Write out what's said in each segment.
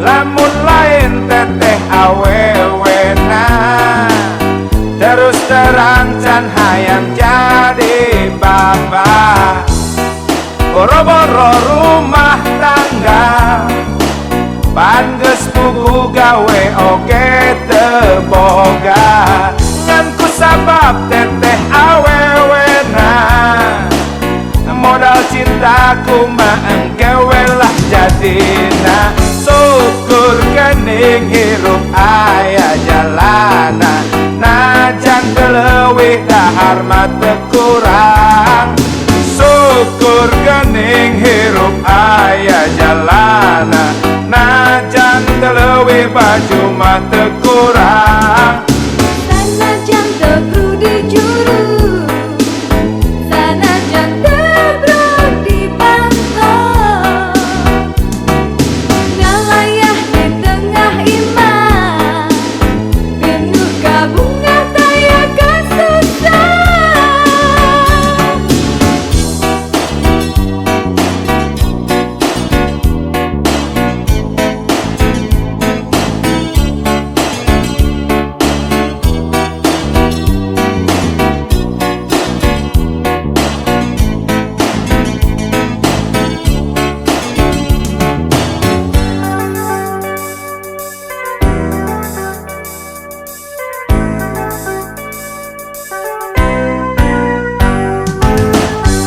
lamun lain teteh awewena, terus terang can hayang jadi bapak. Boro-boro rumah tangga, pan geus pugu gawe oge teu boga. Ngan kusabab teteh awewena, modal cintaku mah engkewe lah jadina. Syukur geuning hirup aya jalana, najan teu leuwih dahar mah teu kurang. Syukur geuning hirup aya jalana, najan teu leuwih baju mah teu kurang. Sanajan teu brudi juru, sanajan teu brudi pantau, ngalayah di tengah iman, pinuh kabunga taya kasusah.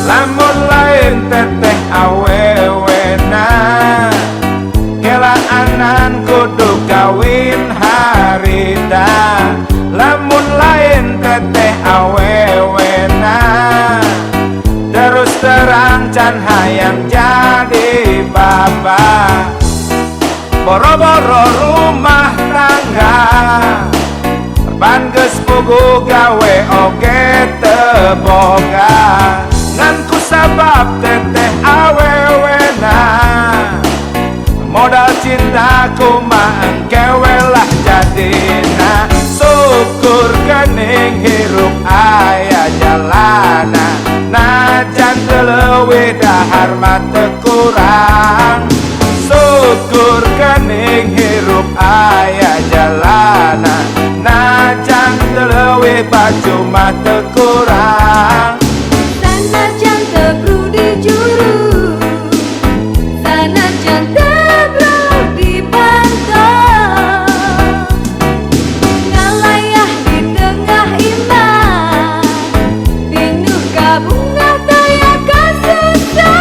Lamun lain teteh awewena, kelaanan kudu kawin harita. Lamun lain teteh awewena, terus terang can hayang jadi bapak. Boro-boro rumah tangga, pan geus pugu gawe oge teu boga. Ngan kusabab teteh awewena, modal cintaku mah engkewe lah jadina. Syukur geuning hirup aya jalana, najan teu leuwih dahar mah teu kurang. Syukur geuning hirup aya jalana, najan teu leuwih baju mah teu kurang. Sanajan teu brudi juru, sanajan teu brudi pantau, ngalayah di tengah iman, pinuh kabunga taya kasusah.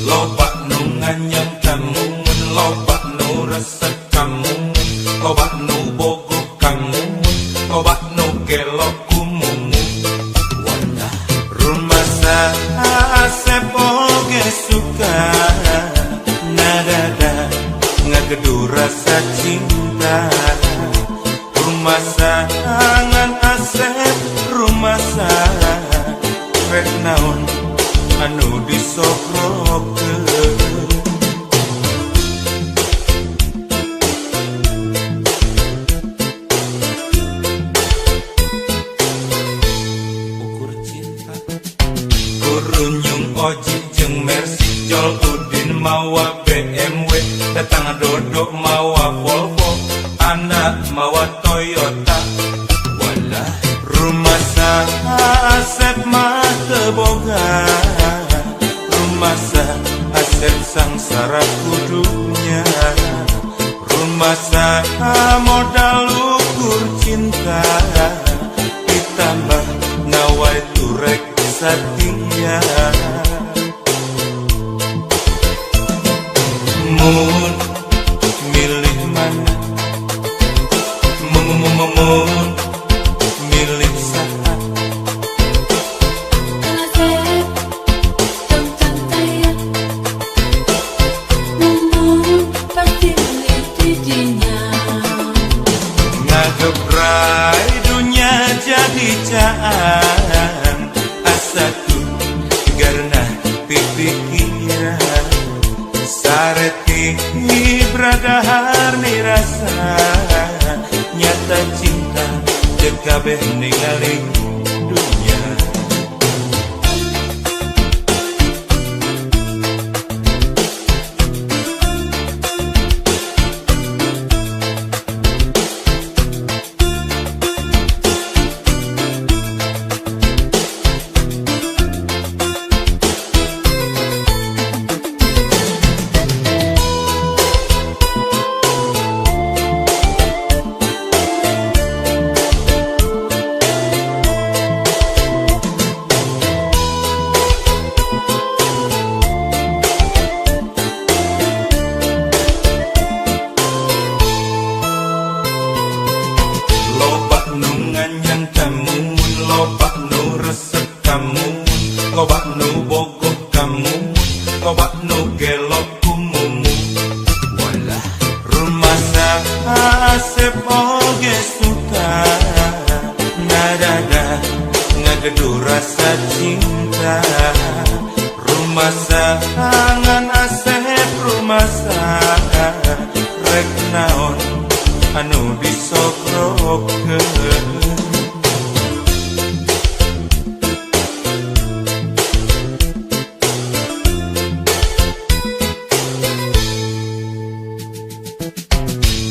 Loba nu nganyang kamu, loba nu resep kamu, loba nu bogo kamu, loba nu gelok kumumu. Wadah rumah Asep oge suka nadada ngagedu rasa cinta. Rumah sangan Asep, rumah rek naon anu disokrokeun. Ukur cinta kurunyung Oji jeung Mercy, Jol Udin mawa BMW, datang Dodo mawa Volvo, anak mawa Toyota. Walah rumah Asep mah teu boga, rumah Asep sangsara kudunya. Rumah modal ukur cinta, ditambah nawai turek satia. Mun milih mana, mun milih saha. Asep, tentang saya, mumun pasti milih didinya. Ngagebrai dunia jadi caan, asa tuh karena pipikiran. Sareti bradahar ni rasa, nyata cinta jeung kabeh ningali dunia. Loba nu nganyang kamu, loba nu resep kamu, loba nu bogo kamu, loba nu gelok kumumu. Walah rumah Asep oge suka nadada ngagedu rasa cinta. Rumah sangan Asep, rumah rek naon anu disokrokeun.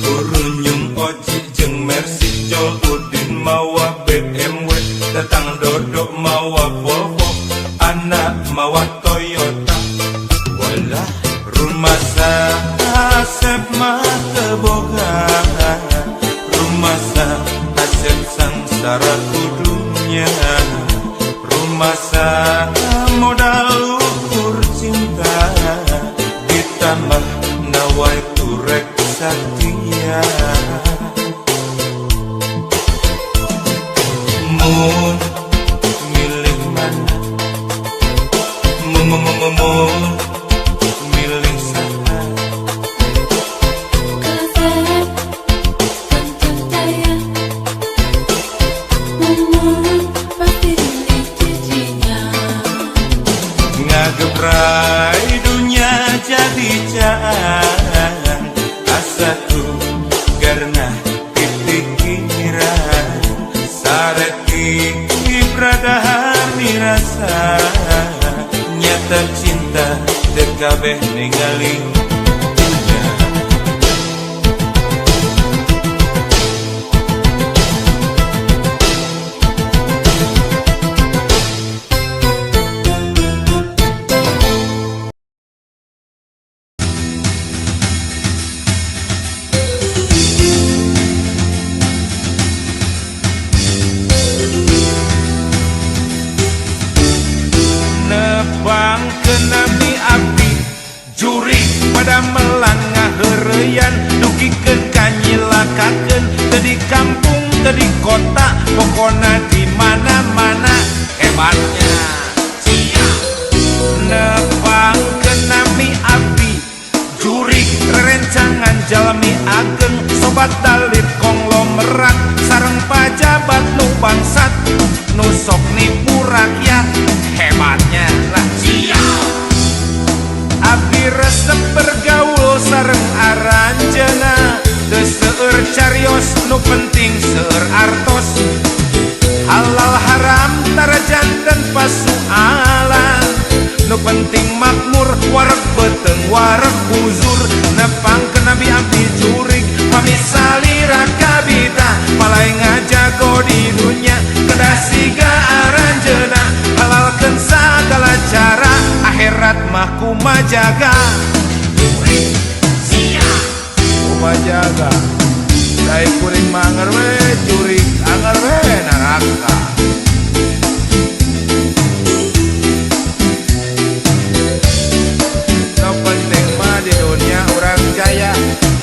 Kurunyung Oji jeung Mercy, Jol Udin mawa BMW, datang Dodo mawa Volvo, anak mawa Toyota. Walah rumah Asep mah teu boga, rumah Asep sangsara kudunya. Rumah modal ukur cinta, ditambah nawai turek satia. Mun milih mana, mun milih saha. Asep, tentang saya, mumun pasti milih didinya. Ngagebrai dunia jadi caan, asa tuh karena pipikiran. Sareti bradahar ni rasa, nyata cinta teu kabeh ningali dunia. Nebang kenami api juri pada melangah hereyan dukikeun kanyilakakeun teu di kampung teu di kota pokona di mana-mana hebatnya siap nepangkeun nami abdi juri rerencangan jalmi ageng sobat dalit konglomerat sareng pajabat nu bangsat nu sok nipu rakyat hebatnya lah siap abdi resep bergaul sareng aranjeuna teu seueur carios nu penting seueur artos halal haram tara janten pasualan nu penting makmur wareg beteng wareg buzur nepang ke nabi abdi jurig pamisalira kabita palai ngajago di dunia kedah siga aranjeuna halalkeun sagala cara akhirat mah kumajaga jurig siap kumajaga dai kuring manger we jurig anger we neraka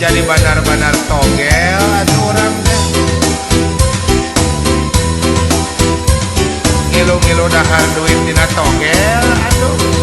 jadi benar-benar togel atuh urang teh ngilu-ngilu dahar duit tina togel atuh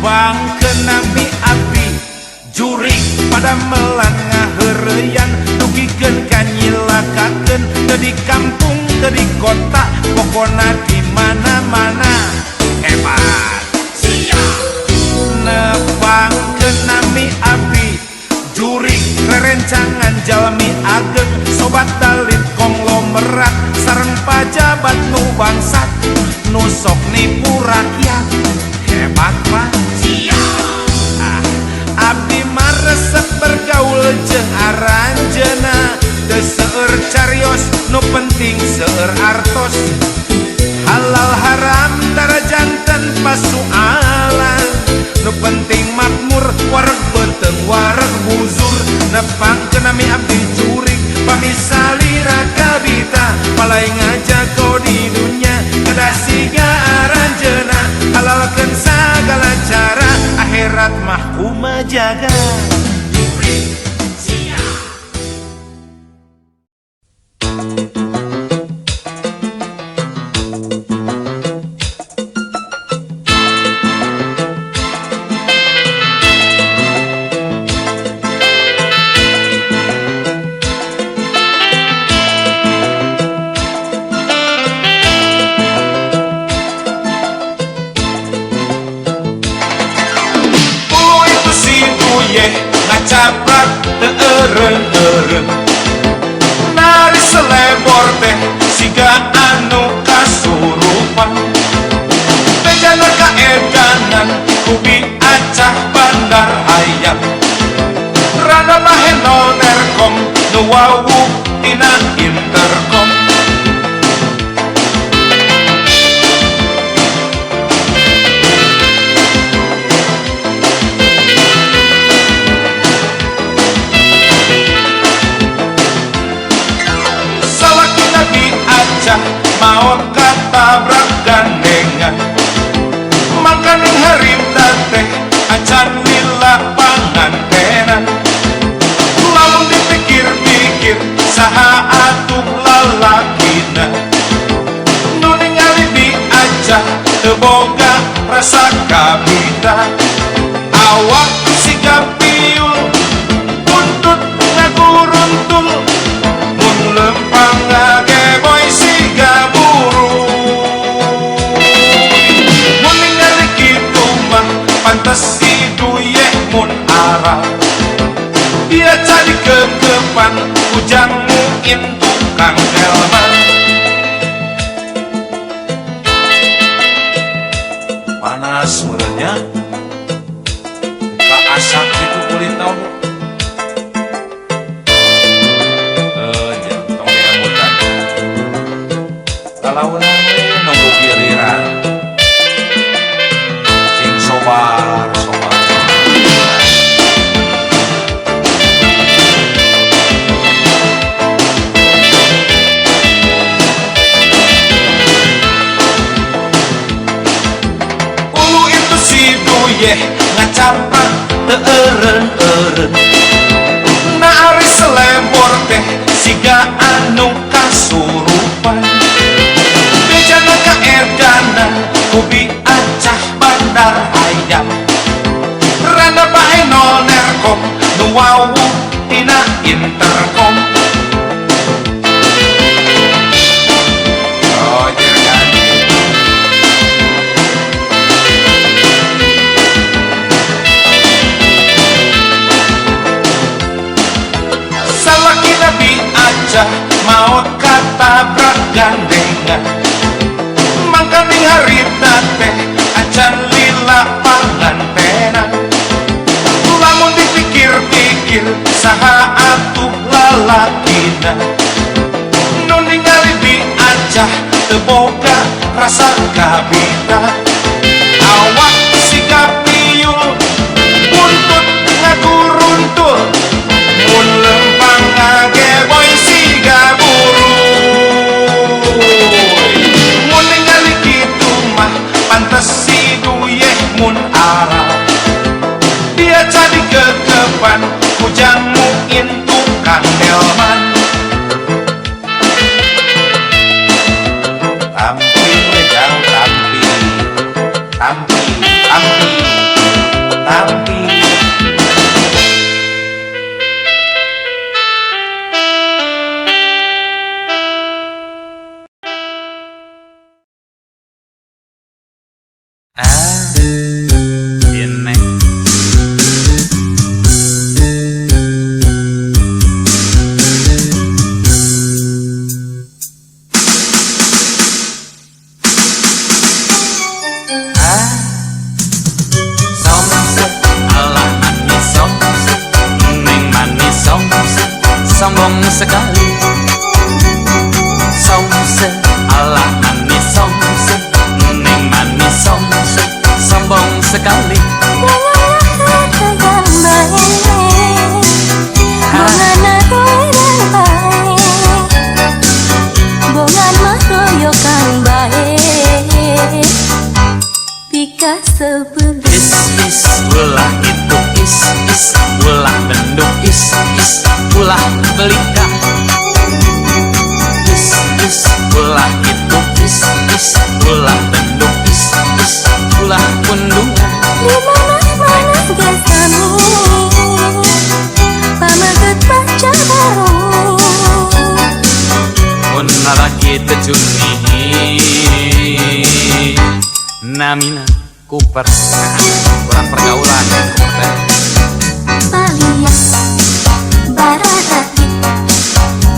bangkeun nami abdi juri pada melangah heureuyan dugikeun kanyilakakeun teu di kampung teu di kota pokona di mana-mana hebat siap nepangkeun nami abdi juri rerencangan jalmi ageng sobat dalit konglomerat sareng pajabat nu bangsat nu sok nipu rakyat hebat mah abdi mah resep bergaul jeung aranjeuna teu seueur carios nu penting seueur artos halal haram tara janten pasualan nu penting makmur wareg beteng wareg buzur nepang ke nami abdi jurig pamisalira kabita palai ngajago di dunia kedah siga aranjeuna halalkeun sagala cara akhirat mah kumajaga jurig siap ngacaprak teu eureun-eureun nari selebor teh siga anu kasurupan bejana kaedanan kubi acah bandar hayam rana maheno nerkom nu wawu tina interkom maon katabrak gandengan makaning harimna teh acan lila pangantenan lalu dipikir-pikir saha atuh lalakina nu ningali diajak teu boga rasa kabita awak siga piul buntut ngaguruntul mun lempang ngageboy siga buru mun ningali kitu mah pantes iduye mun arah dia jadi kegepan ujang muin tukang delman panas meureunnya ka asak kitu kulit tahu meureun. Na ari selebor teh siga anu kasurupan, bejana kaedana kubi acah bandar hayam. Randa bae nonerkom nu wawu tina interkom. Roger Gandhi. Salaki nabi aja maut katabrak gandengan, mangkaning harita teh acan lila pangantenan. Lamun dipikir-pikir saha atuh lalakina nu ningali bi aja teu boga rasa kabita. Awak sikap piul buntut ngaguruntul, mun lempang ngageboy siga buruy. Mun ningali kitu mah pantes si duyeh mun arah, dia jadi kekepan kujamu intu Kang Delman. Tampi lejang tampi, tampi, tampi, tampi. Bien, sombong sekali, somse ala manis somse, neng manis somse, sombong sekali. Bongan maroyokan bae pika sebelah. Is ulah itu is ulah bendung is ulah belika. Is ulah itu is ulah bendung is ulah pundungan. Di manas gesami pamaget baca baru. Mun lalaki tejuni namina Cooper, kurang pergaulan Cooper. Palia baratati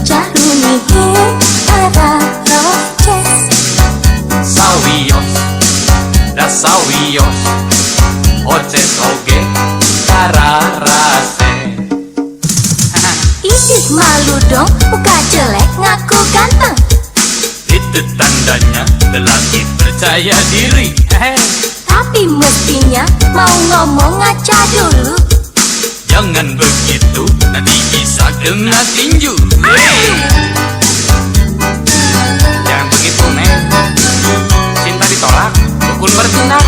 jaruni ada roces. Sawios da sawios oces oge kararase. Isis malu dong, muka jelek ngaku ganteng. Itu tandanya lelaki percaya diri. Tapi mestinya mau ngomong ngaca dulu. Jangan begitu, nanti bisa kena tinju. Jangan begitu, Neng. Cinta ditolak, dukun bertindak.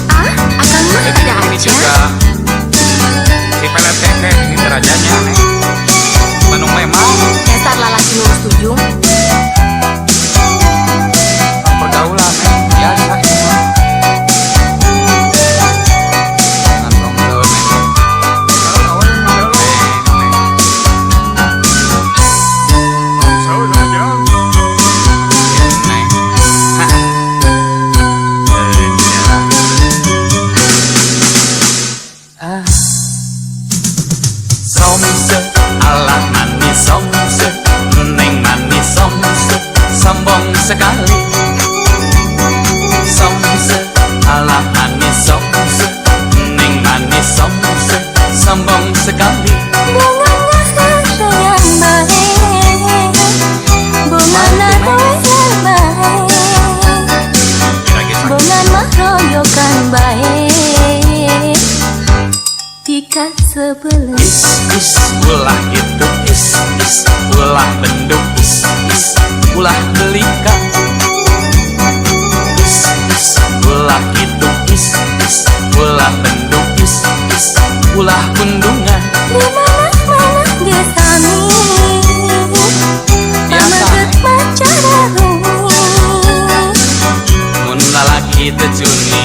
Ah, akan mah ada Ini aja. juga si pelet teh ini derajatnya, Neng. Bandung memang Dasar lalaki lurus tujuh. pergaulan, Neng. Biasa ini mah. Jangan rombel, Neng. Somse ala manis somse, neng manis somse, sombong sekali. Somse ala manis somse, neng manis somse, sombong sekali. Bunganya yang baik, bungana yang baik, bungan maroyokan baik. Tika sebelah. Is ulah itu is ulah bendung is ulah belika. Is ulah itu is ulah bendung is ulah kundungan Di mana gesani biasa Pameget maca baru mun lalaki tecuni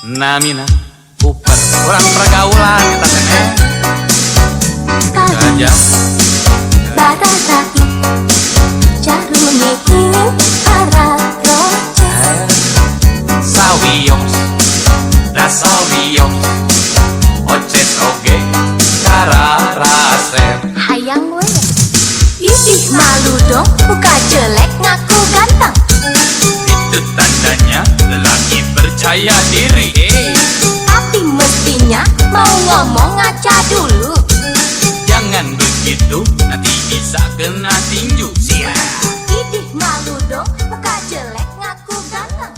namina uper kurang pergaulan kita teh aja Bara sakit Jarumi arah roce sawios da sawios oces oge kararasep Hayang we Idih malu dong Muka jelek ngaku ganteng itu tandanya lelaki percaya diri Tapi mestinya mau ngomong ngaca dulu jangan begitu nanti bisa kena tinju sia Idih malu dong Muka jelek ngaku ganteng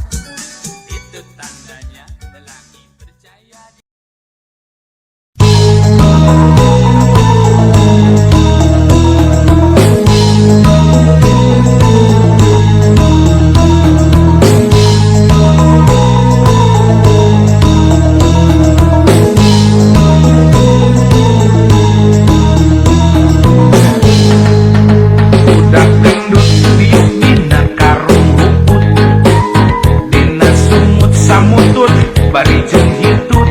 itu tandanya lelaki percaya diri. Budak gendut diuk dina karung rumput Dina sumut samutut bari jeung hitut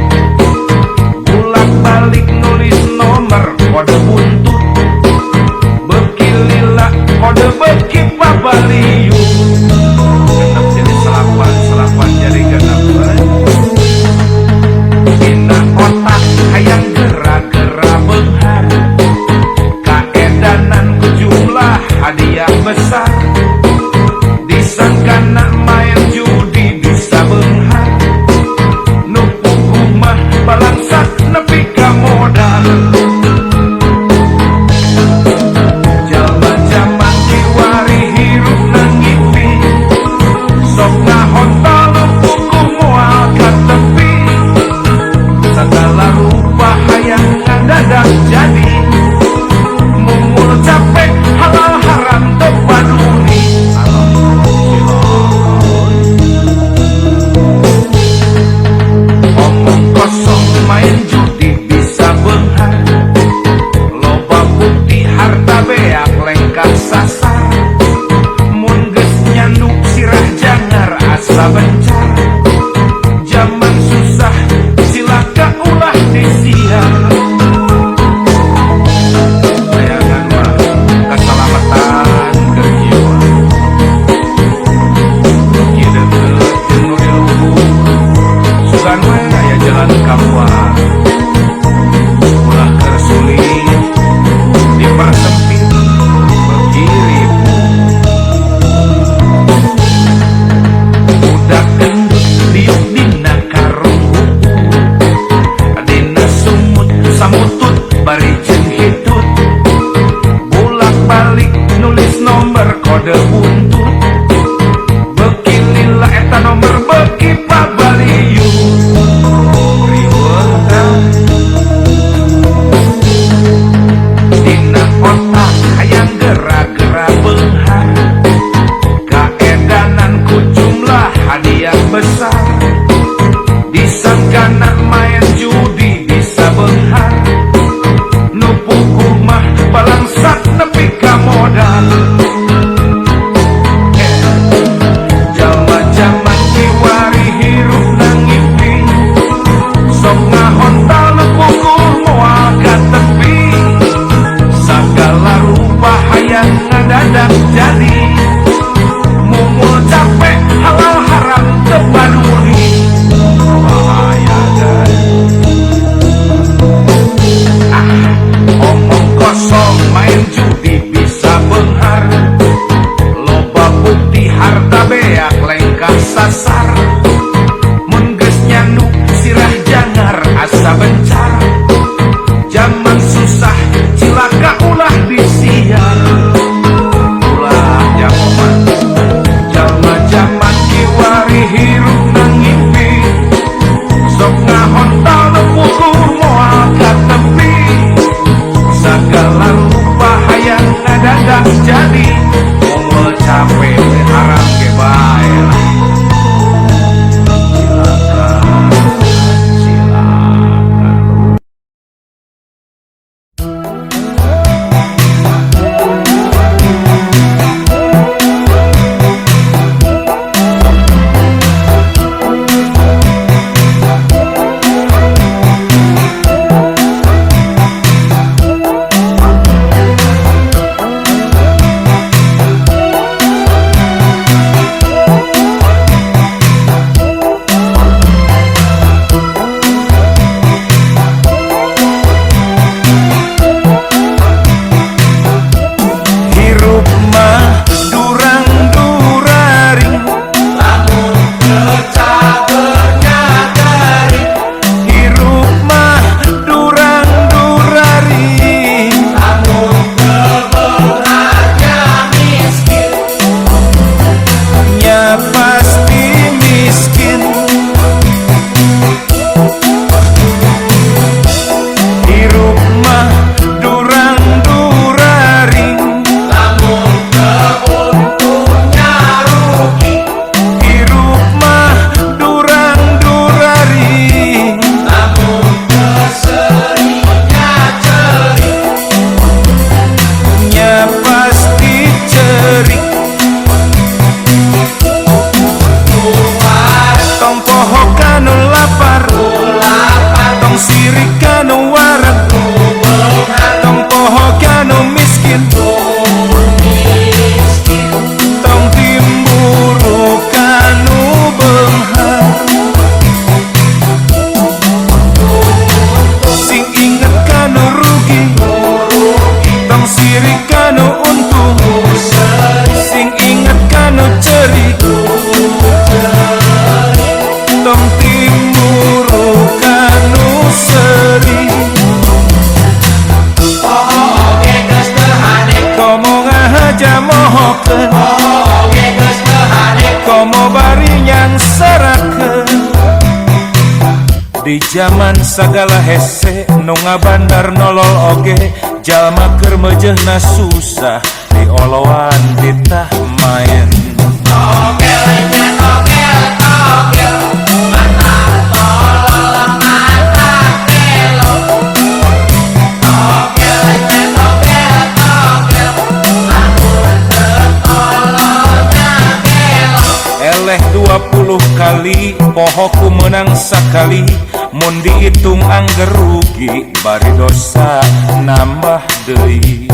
Bulak balik nulis nomor kode buntut Beki lila kode beki pabaliu Genep jadi selapan jadi genep Dina otak hayang gera-gera benghar Kaedanan ku jumlah hadiah besar Disangkana main judi bisa benghar Nu puguh mah balangsat nepi ka modal Jalma-jalma kiwari hirup nangipi Sok ngahontal nu puguh moal ka tepi Segala rupa hayang ngadadak jadi Mungul capek halal haram tepadu Di zaman sagala hese nu ngabandar nolol oge jalma keur meujeuhna susah dioloan ditah main. Eleh 20 kali pohoku menang sakali mun dihitung angger rugi bari dosa nambah deui.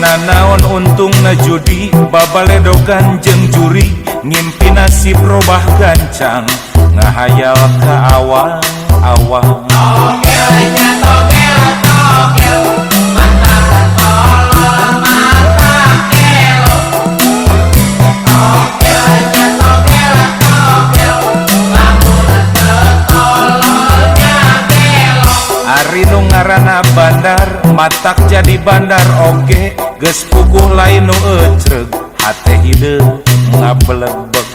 Nanaon untungna judi babaledogan jeung juri ngimpi nasib robah gancang ngahayal ka awang-awang. Ari nu ngaranna bandar matak jadi bandar oge geus puguh lain nu ecreug hate hideung ngabelebek.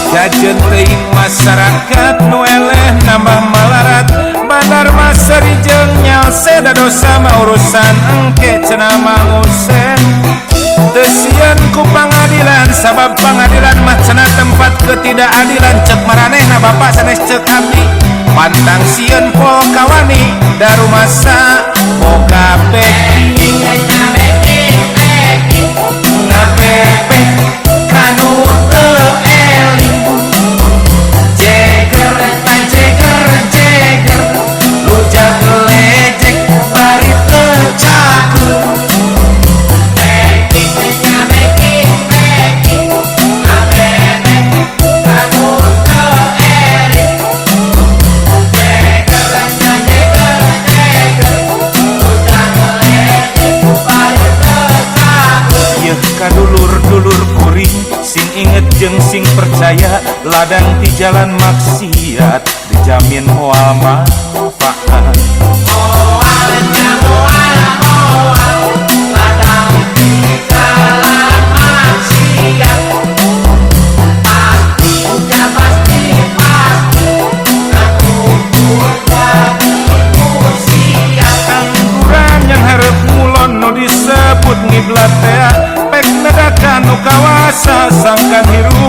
Jajeun teuing masyarakat nu eleh nambah malarat bandar maseri jeung nyalse da dosa mah urusan engke cenah mangusen. Teu sieun ku pangadilan sabab pangadilan mah cenah tempat ketidakadilan cek maranehna bapak sanes cek abdi pantang sieun poe kawani daru masa boga beki ngapepe kanu teu eling jeger tan jeger lujag lejek bari teu cakeum. Kadulur-dulur kuring sing inget jeung sing percaya ladang di jalan maksiat dijamin moal manfaat. Ladang di jalan maksiat pasti udah pasti ngakubur jadi musiat. Angguran yang hareup ngulon nu disebut ngiblat teh pek nedakan nu kawasa sangkan hirup